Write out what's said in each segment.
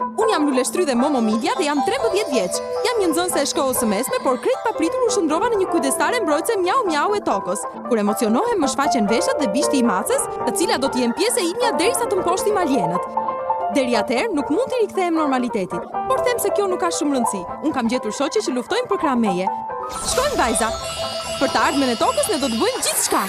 Unë jam Luleshtry dhe Momo Media dhe jam 13 vjeç. Jam një nxënëse e shkollës së mesme, por krejt papritur u shndrova në një kujdestare mbrojtëse mjau mjau e tokës. Kur emocionohem më shfaqen veshët dhe bishti i macës, të cilat do të jenë pjesë e imja derisa të mposhtim alienët. Deri atëherë nuk mund të rikthehem normalitetit, por them se kjo nuk ka shumë rëndësi. Unë kam gjetur shoqe që luftojnë për krah meje. Shkojmë vajza. Për të ardhmen e tokës ne do të bëjmë gjithçka.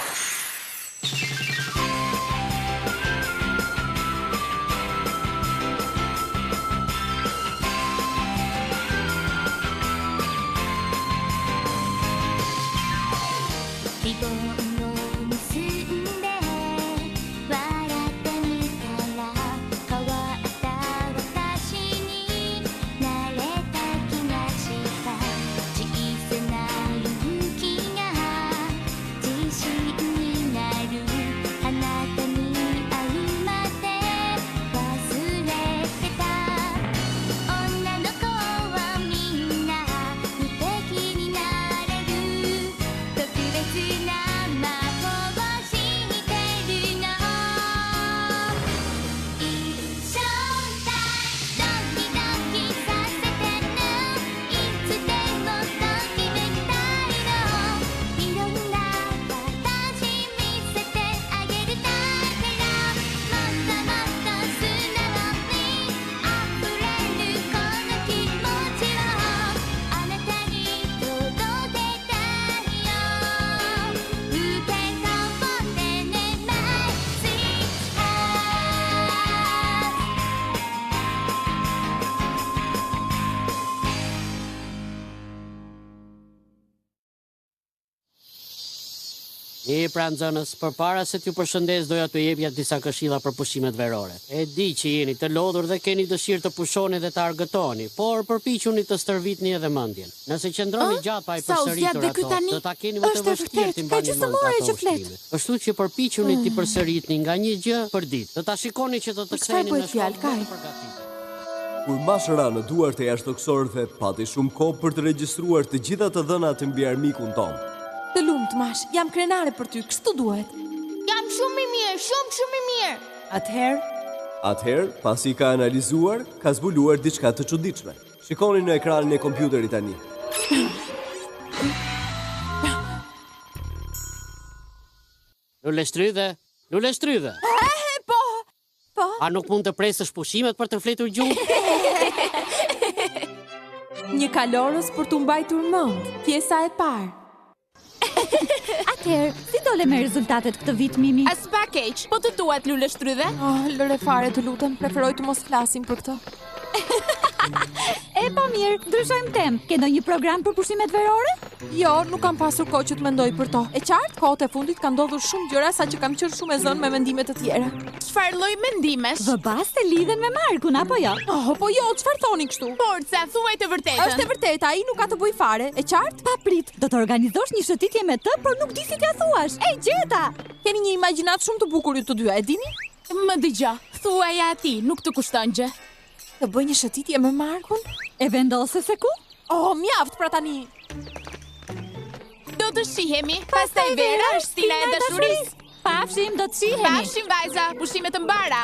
Pra nxënës, përpara se t'ju përshëndes doja t'ju jepja disa këshilla për pushimet verore. E di që jeni të lodhur dhe keni dëshirë të pushoni dhe të argëtoni, por përpiquni të stërvitni edhe mendjen. Nëse qëndroni gjatë pa i përsëritur ato, do ta keni më të vështirë të mbani mend ato ushtrime. Kështu që përpiquni të përsëritni nga një gjë për ditë. Do ta shikoni që do të ktheheni në shkollë të përgatitur. Kur mash ra në duart e jashtëtokësorëve, pati shumë kohë për të regjistruar të gjitha të dhënat mbi armikun tonë. Të lumt, Mash, jam krenare për ty, kështu duhet. Jam shumë i mirë, shumë i mirë. Atëherë, pasi ka analizuar, ka zbuluar diçka të çuditshme. Shikoni në ekranin e kompjuterit tani. Luleshtry. Po. A nuk mund të presësh pushimet për të fletur gjuhë? Një kalorës për të mbajtur mend, pjesa e parë. Atëherë, si dole me rezultatet këtë vit, Mimi? As pa keq, po të tuat Luleshtry dhe? Lëre fare të lutem, preferoj të mos flasim për këtë. E po mirë, ndryshojmë temë. Ke ndonjë program për pushimet verore? Jo, nuk kam pasur kohë që të mendoj për to. E qartë, kohët e fundit ka ndodhur shumë gjëra sa që kam qenë shumë e zënë me mendime të tjera. Çfarë lloj mendimesh? Vëbaste lidhen me Markun, apo jo? Po jo, çfarë thoni kështu? Forca, thuaj të vërtetën. Është e vërtetë, ai nuk ka të bëjë fare. E qartë? Pa prit, do të organizosh një shëtitje me të, por nuk di si t'ja thuash. Ej, gjeta! Keni një imagjinat shumë të bukur ju të dyja, e dini? Më dëgjo, thuaj atij, nuk të kushton gjë. Të bëj një shëtitje me Markun? E vendose se ku? Mjaft pra tani. Do të shihemi, pastaj Vera është stina e dashurisë. Pafshim, do të shihemi. Pafshim vajza, pushime të mbara.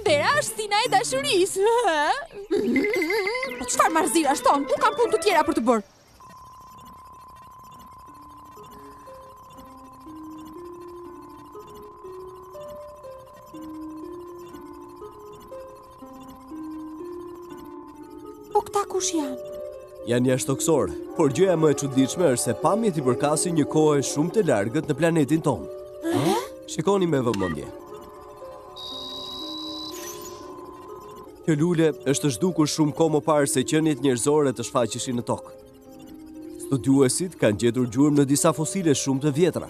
Vera është stina e dashurisë. Po çfarë marzira shton? Unë kam punë të tjera për të bërë. Po këta kush janë? Janë jashtëtokësorë, por gjëja më e çuditshme është se pamjet i përkasin një kohë shumë të largët në planetin tonë. Shikoni me vëmendje. Kjo lule është zhdukur shumë kohë më parë se qeniet njerëzore të shfaqeshin në tokë. Studiuesit kanë gjetur gjurmë në disa fosile shumë të vjetra.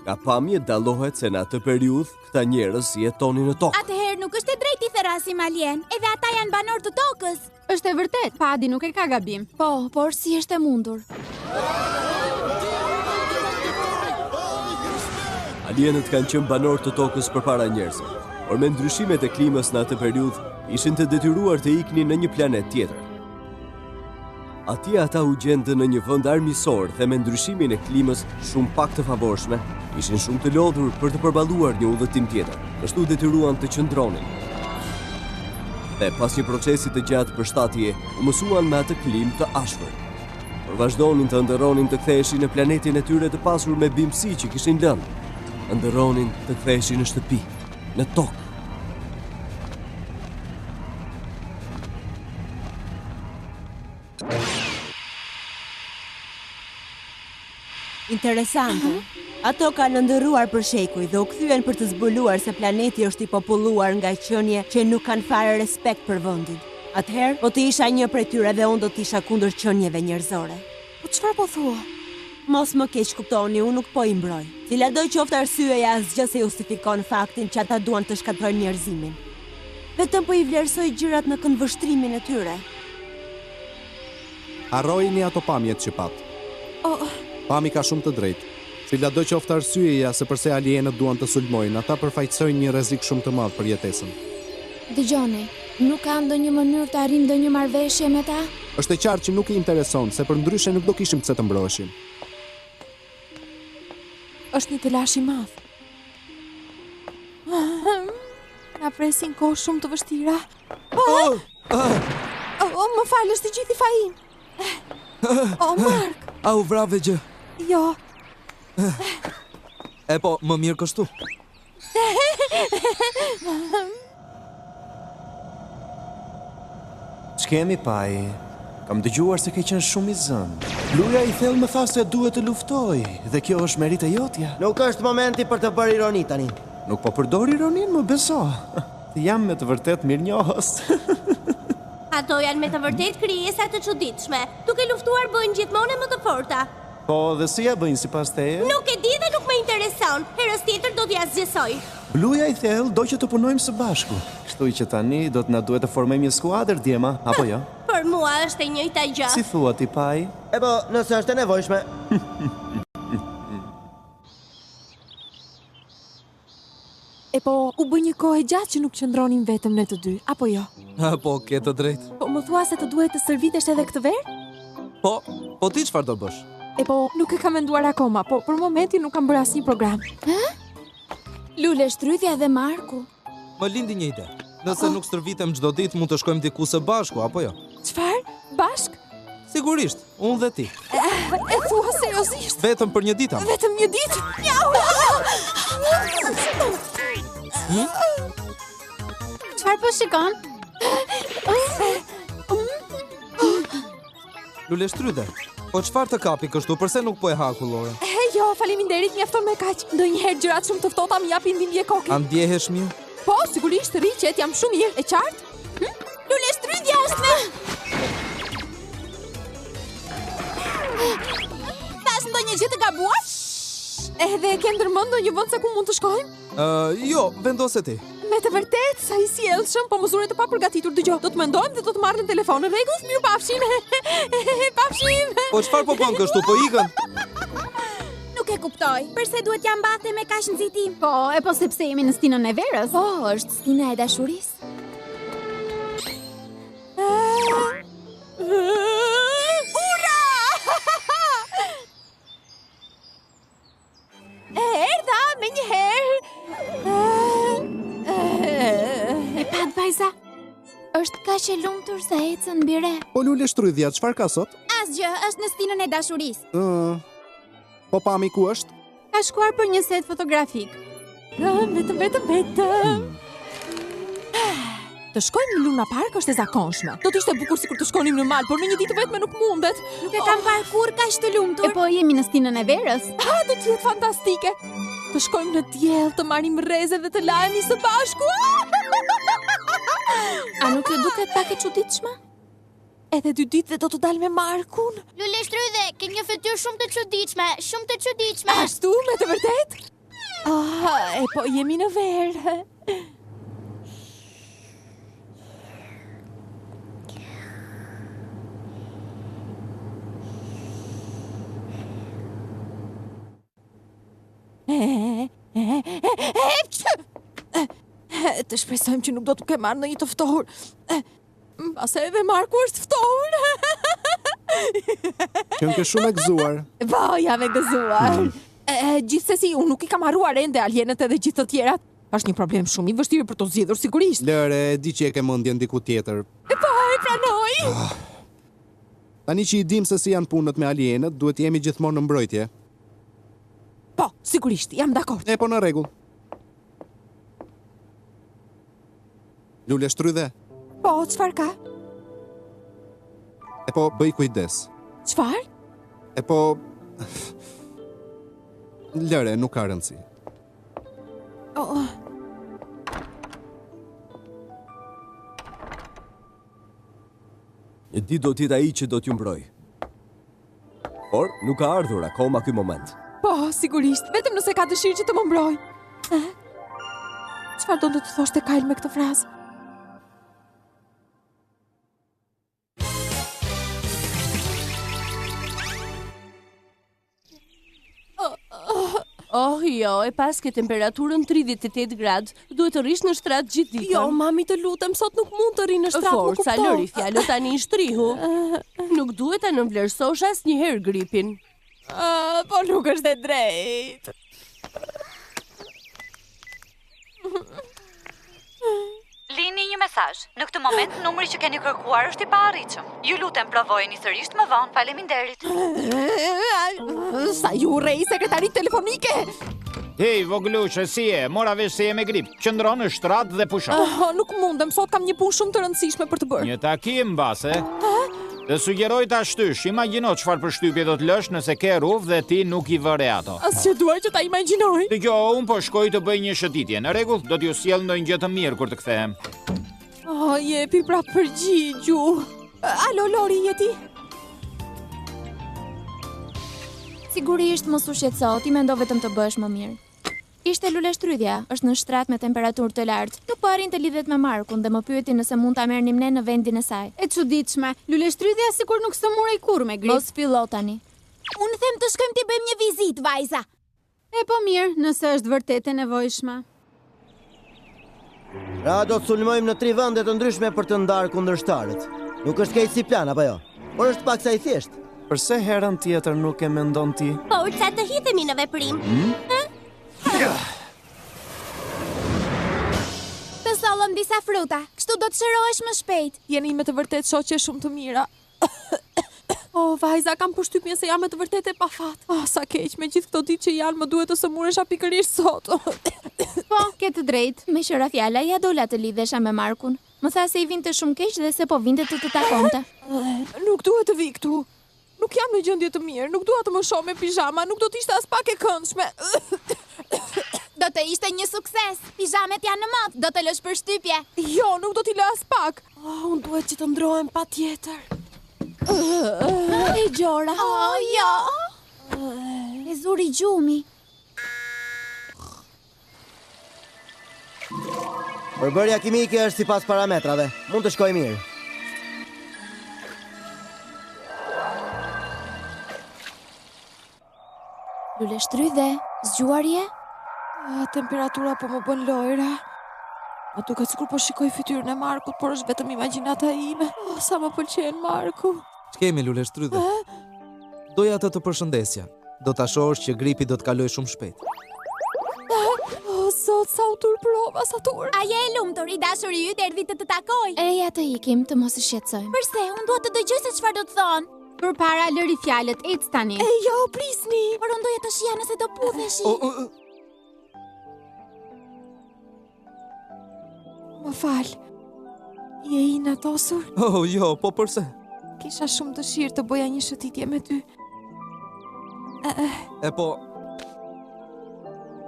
Nga pamjet dallohet se në atë periudhë këta njerëz jetonin në tokë. Atëherë nuk është e drejtë i therasim alien, edhe ata janë banor të tokës. Është e vërtet, Padi nuk e ka gabim. Po, por si është e mundur? Alienët kanë qenë banor të tokës përpara njerëzve, por me ndryshimet e klimës në atë periudhë ishin të detyruar të iknin në një planet tjetër. Atje ata u gjendën në një vend armiqësor dhe me ndryshimin e klimës shumë pak të favorshme, ishin shumë të lodhur për të përballuar një udhëtim tjetër. Kështu detyruan të qëndronin. Dhe pas një procesi të gjatë përshtatje, u mësuan me atë klimë të ashpër. Por vazhdonin të ndëronin të ktheheshin në planetin e tyre të pasur me bimësi që kishin lënë. Ndëronin të ktheheshin në shtëpi, në tokë. Interesante. Ato kanë ndërruar për shekuj dhe u kthyen për të zbuluar se planeti është i populluar nga qenie që nuk kanë fare respekt për vendin. Atëherë, po të isha një prej tyre dhe unë do të isha kundër qenieve njerëzore. Po çfarë po thua? Mos më keq kuptoni, unë nuk po i mbroj. Ciladò qoftë arsyeja, asgjë se justifikon faktin që ata duan të shkatrojnë njerëzimin. Vetëm po i vlerësoj gjërat në këndvështrimin e tyre. Harrojini ato pamjet që pat. Pami ka shumë të drejtë. Ciladò qoftë arsyeja se pse alienët duan të sulmojnë, ata përfaqësojnë një rrezik shumë të madh për jetesën. Dëgjoni, nuk ka ndonjë mënyrë të arrijmë ndonjë marrëveshje me ta? Është e qartë që nuk i intereson, se për ndryshe nuk do kishim pse të mbroheshim. Është një telash i madh. Na presin kohë shumë të vështira. Më fal, është i gjithë i fajin. Mark. Au vrave gjë. Jo. E po, më mirë kështu. Ç'kemi Pai? Kam dëgjuar se ke qenë shumë i zënë. Bluja i thellë më tha se duhet të luftoj, dhe kjo është merit e jotja. Nuk është momenti për të bërë ironi tani. Nuk po përdor ironin, më beso. Jam me të vërtet mirënjohës. Ato janë me të vërtet krijesa të çuditshme. Duke luftuar bëjnë gjithmonë më të forta. Po, dhe si ja bëjnë sipas teje? Nuk e di dhe nuk më intereson. Herës tjetër do t'ja zgjesoj. Bluja i thellë do që të punojmë së bashku. Kështu që tani do të na duhet të formojmë një skuadër, Djema, apo jo? Për mua është e njëjta gjë. Si thua ti, Pai? E po, nëse është e nevojshme. E po, u bë një kohë gjatë që nuk qëndronin vetëm ne të dy, apo jo? Po, ke të drejtë. Po më thua se të duhet të stërvitesh edhe këtë verë? Po ti çfarë do bësh? E po, nuk e kam menduar akoma, po për momentin nuk kam bërë asnjë program. Lule Shtrydhja dhe Marku. Më lindi një ide. Nëse nuk stërvitem çdo ditë, mund të shkojmë diku së bashku, apo jo? Çfarë? Bashk? Sigurisht, unë dhe ti. E thua seriozisht? Vetëm për një ditë. Vetëm një ditë? Çfarë po shikon? Lule Shtrydhe, po çfarë të kapi kështu, përse nuk po e ha kullore? Jo, faleminderit, mjafton me kaq. Ndonjëherë gjërat shumë të ftohta më japin dhimbje koke. A ndjehesh mirë? Po, sigurisht, rriqet, jam shumë mirë, e qartë? Lule Shtrydhja është me... Tash ndonjë gjë të gabuar? Edhe ke ndërmend ndonjë vend se ku mund të shkojmë? Jo, vendose ti. Me të vërtet, sa i sjellshëm, po mësure të papërgatitur. Dëgjoj, do të mendojmë dhe do të marrim telefon. Në rregull, mirupafshim. Pafshim. Po çfarë po bën kështu, po ikën? Nuk e kuptoj. Përse duhet ja mbathe me kaq nxitim? Po, e po sepse jemi në stinën e verës. Po, është stina e dashurisë. Ura! Erdha me një herë. E pat vajza. Është kaq e lumtur sa ecën mbi re. Po Lule Shtrydhja, çfarë ka sot? Asgjë, është në stinën e dashurisë. Po Pami ku është? Ka shkuar për një set fotografik. Vetëm. Të shkojmë në Luna Park është e zakonshme. Do të ishte bukur sikur të shkonim në mal, por në një ditë vetme nuk mundet. Nuk e kam parë kurrë kaq të lumtur. E po jemi në stinën e verës. Do të jetë fantastike. Të shkojmë në diell, të marrim rreze dhe të lahemi së bashku. A nuk ju duket pak e çuditshme? Edhe 2 ditë dhe do të dal me Markun. Lule Shtrydhe, ke një fytyrë shumë të çuditshme, shumë të çuditshme. Ashtu, me të vërtet? E po jemi në verë. Të shpresojmë që nuk do të ke marrë në një të ftohur. Ase edhe Marku është ftohur. Që në ke shumë e gëzuar. Po, jam e gëzuar. Gjithsesi, unë nuk i kam harruar ende alienet edhe gjithë të tjerat. Është një problem shumë i vështirë për të zgjedhur sigurisht. Lëre, di që e ke mendjen diku tjetër. E pranoj. Tani që i dim se si janë punët me alienët, duhet jemi gjithmonë në mbrojtje. Po, sigurisht, jam dakord. Po në rregull. Lule shtrydhe. Po, çfarë ka? Po, bëj kujdes. Çfarë? Po... Lëre, nuk ka rëndësi. Një ditë do t'jetë ai që do t'ju mbroj. Por, nuk ka ardhur akoma ky moment. Po, sigurisht, vetëm nëse ka dëshirë që të më mbroj. Çfarë do të thoshte Kyle me këtë frazë? Oh, jo, e pas ke temperaturën 38 gradë, duhet të rish në shtrat gjithë ditën. Jo, mami, të lutem, sot nuk mund të ri në shtrat, më kupton. Forca, lëri fjalët tani i shtrihu. Nuk duhet ta nënvlerësosh asnjëherë gripin. Po nuk është e drejtë. Lini një mesazh. Në këtë moment numri që keni kërkuar është i paarritshëm. Ju lutem provojeni sërish më vonë. Faleminderit. Sa ju urrej sekretarit telefonike. Hej, voglushë, si e? Mora vesh se je me grip. Qëndron në shtrat dhe pushon. Nuk mundem, sot kam një punë shumë të rëndësishme për të bërë. Një takim, base. Të sugjeroj ta shtysh, imagjino çfarë përshtypje do të lësh nëse ke rrugë dhe ti nuk i vëre ato. Asgjë duaj që ta imagjinoj. Dëgjoj, unë po shkoj të bëj një shëtitje. Në rregull, do t'ju sjell ndonjë gjë të mirë kur të kthehem. Jepi prap përgjigju. Alo, Lori, je ti? Sigurisht mos u shqetëso, ti mendo vetëm të bësh më mirë. Ishte Lule Shtrydhja, është në shtrat me temperaturë të lartë. Nuk po arrin të lidhet me Markun dhe më pyeti nëse mund ta merrnim ne në vendin e saj. E çuditshme, Lule Shtrydhja sikur nuk së morej kurrë me grip. Mos fillo tani. Unë them të shkojmë t'i bëjmë një vizitë, vajza. E po mirë, nëse është vërtet e nevojshme. Ra do të sulmojmë në 3 vende të ndryshme për të ndarë kundërshtarët. Nuk është keq si plan apo jo? Por është pak sa i thjeshtë. Përse herën tjetër nuk e mendon ti? Forca të hidhemi në veprim. Të sollëm disa fruta, kështu do të shërohesh më shpejt. Jeni me të vërtet shoqe shumë të mira. Vajza, kam përshtypjen se jam me të vërtet e pafat. Sa keq, me gjithë këto ditë që janë, më duhet të sëmuresha pikërisht sot. Po, ke të drejtë. Me qëra fjala, ja dola të lidhesha me Markun. Më tha se i vinte shumë keq dhe se po vinte të takonte. Nuk duhet të vi këtu. Nuk jam në gjendje të mirë, nuk dua të më shoh me pijama, nuk do të ishte as pak e këndshme. Do të ishte një sukses. Pijamet janë në mod, do të lësh përshtypje. Jo, nuk do t'i lë as pak. Unë duhet që të ndrohem patjetër. E gjora. Jo. E zuri gjumi. Përbërja kimike është sipas parametrave. Mund të shkojë mirë. Lule Shtrydhe, zgjuarje? Temperatura po më bën lojra. Më duket sikur po shikoj fytyrën e Markut, por është vetëm imagjinata ime. Sa më pëlqen Marku. Ç'kemi Lule Shtrydhe? Doja të përshëndesja. Do ta shohësh që gripi do të kalojë shumë shpejt. Zot, sa u turprova, sa tur. A je e lumtur, i dashuri yt erdhi të takoj. Ja të ikim, të mos e shqetësojmë. Përse, unë dua të dëgjoj se çfarë do të thonë. Përpara lëri fjalët, ec tani. Jo, prisni. Por unë doja të shija nëse do putheshi. Më fal. Je i natosur? Jo, po përse? Kisha shumë dëshirë të bëja një shëtitje me ty. Po...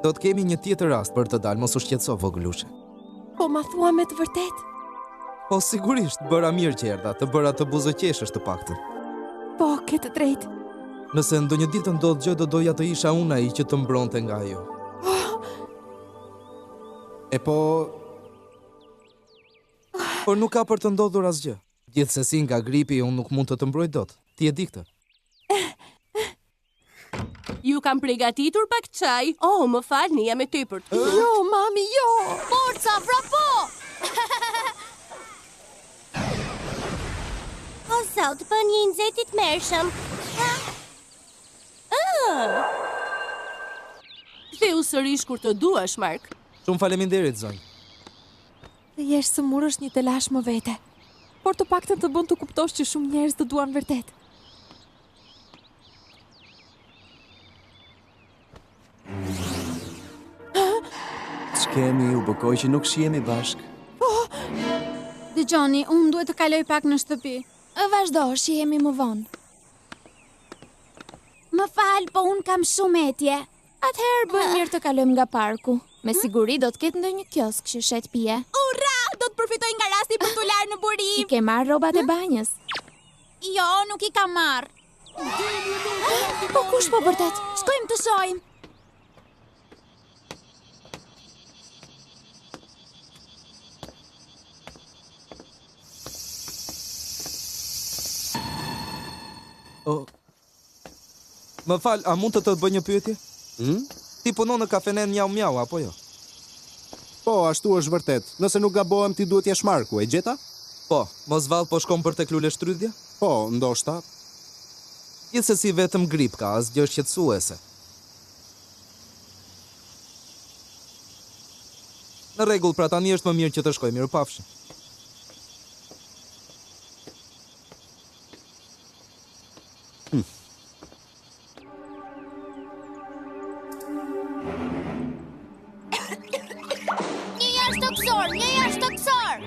Do të kemi një tjetër rast për të dalë, mos u shqetëso vogëlushe. Po ma thua me të vërtet? Po sigurisht, bëra mirë që erdha, të bëra të buzëqeshësh të paktën. Po, ke të drejtë. Nëse ndonjë ditë ndodh gjë, do doja të isha unë ai që të mbronte nga ajo. Por nuk ka për të ndodhur asgjë. Gjithsesi nga gripi unë nuk mund të të mbroj dot. Ti e di këtë. Ju kam përgatitur pak çaj. Më falni, jam e tepërt. Jo, mami, jo. Forca, bravo! O zot, bën një nxehtit mërshëm. Theu sërish kur të duash, Mark. Shumë faleminderit, zonjë. Të jesh sëmur është një telash më vete. Por të paktën të bën të kuptosh që shumë njerëz të duan vërtet. Ç'kemi, u bëkoj që nuk shihemi bashk. Dëgjoni, unë duhet të kaloj pak në shtëpi. Vazhdo, shihemi më vonë. Më fal, po unë kam shumë etje. Atëherë bëj mirë të kalojmë nga parku. Me siguri do të ketë ndonjë kiosk që shet pije. Ura, do të përfitoj nga rasti për t'u larë në burim. I ke marrë rrobat e banjës? Jo, nuk i kam marrë. Po kush po vërtet? Shkojmë të shohim. Më fal, a mund të bëj një pyetje? Ti punon në kafenen Mjau Mjau, apo jo? Po, ashtu është vërtet. Nëse nuk gabohem, ti duhet jesh Marku, e gjeta? Po, mos vallë po shkon për tek luleshtrydhja? Po, ndoshta. Gjithsesi vetëm grip ka, asgjë shqetësuese. Në rregull, pra tani është më mirë që të shkoj, mirupafshim.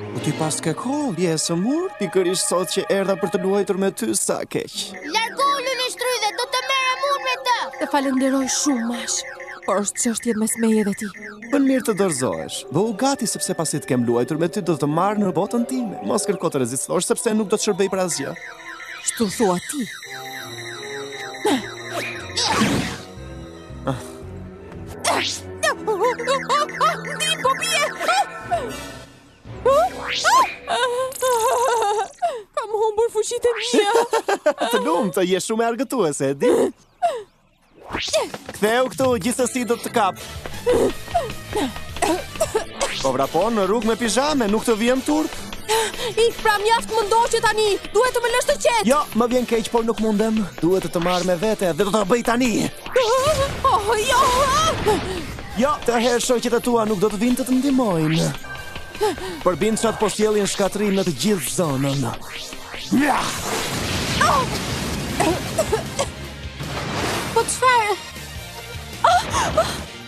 Po ty pas ke kohë, je sëmur, pikërisht sot që erdha për të luajtur me ty sa keq. Largo luleshtrydhe, do të merrem unë me të. Të falenderoj shumë, mash. Por është çështje mes meje dhe ti. Bën mirë të dorëzohesh. Bëu gati sepse pasi të kem luajtur me ty do të marr në botën time. Mos kërko të rezistosh sepse nuk do të shërbej për asgjë. Shtu thua ti. Ndi po bie. Kam humbur fuqitë mia. Të lumtë, je shumë e argëtuese, e di. Ktheu këtu, gjithsesi do të kap. Po vrapon në rrugë me pijame, nuk të vjem turp. Ik pra mjaft më ndoqe tani. Duhet të më lësh të qetë. Jo, më vjen keq, por nuk mundem. Duhet të marr me vete dhe do ta bëj tani. Oh, jo. Jo, të herë shoqet e tua nuk do të vinë të ndihmojnë. Përbind qatë po sjellin shkatrim në të gjithë zonën. Po çfarë?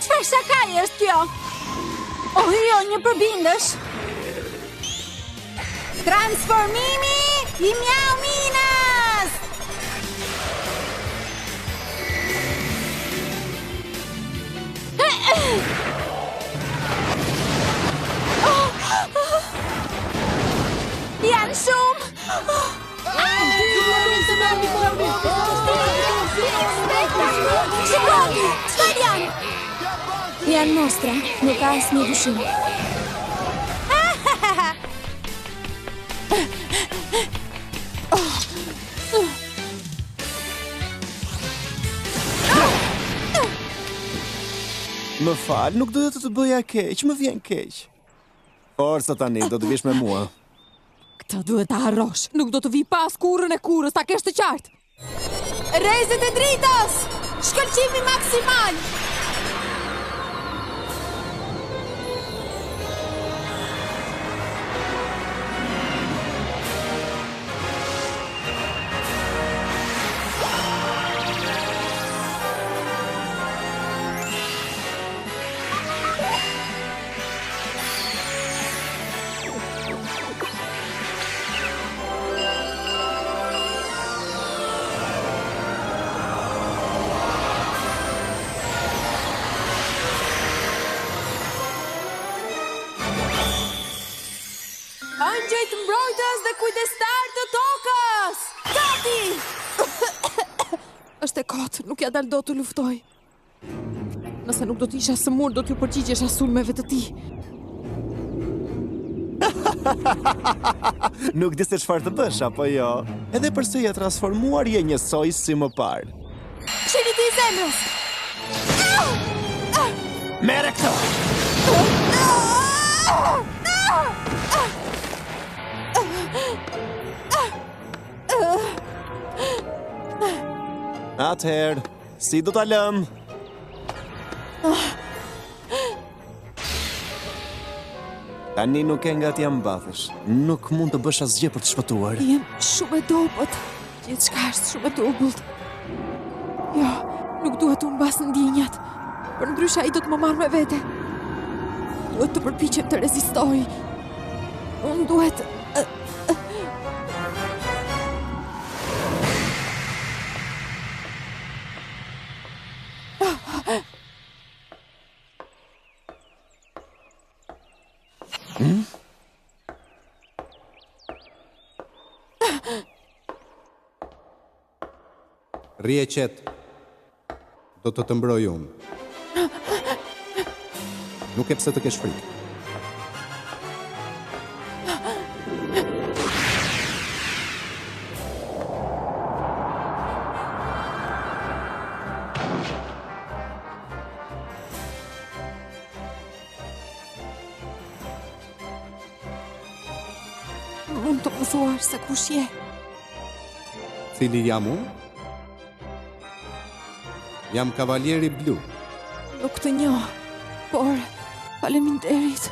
Çfarë shakaje është kjo? Oh, jo, një përbindësh. Transformimi i Mjau Minës! Janë shumë! Shikoni! Çfarë janë? Janë mostra, nuk ka asnjë dyshim. Më fal, nuk do të bëja keq, më vjen keq. Forca tani, do të vish me mua. Këtë duhet ta harrosh. Nuk do të vi pas kurrën e kurrës, ta kesh të qartë. Rrezet e dritës! Shkëlqimi maksimal! Angjëjt mbrojtës dhe kujdestar të tokës! Gati! Është e kotë, nuk ja dal dot të luftoj. Nëse nuk do t'isha sëmur, do t'ju përgjigjesh sulmeve të ti. Nuk di se çfarë të bësh, apo jo? Edhe përse je transformuar, je njësoj si më parë. Këshillit i zemrës! Merre këto! Atëherë, si do ta lëm? Tani nuk e nga ti ambathesh. Nuk mund të bësh asgjë për të shpëtuar. Jem shumë e dobët. Gjithçka është shumë e turbull. Jo, nuk duhet të mbas ndjenjat. Për ndryshe ai do të më marrë me vete. Duhet të përpiqem të rezistoj. Unë duhet... Rrie qetë. Do të mbroj unë. Nuk e pse të kesh frikë. Mund të më thuash se kush je? Cili jam unë? Jam kavaljeri blu. Nuk të njoh, por faleminderit.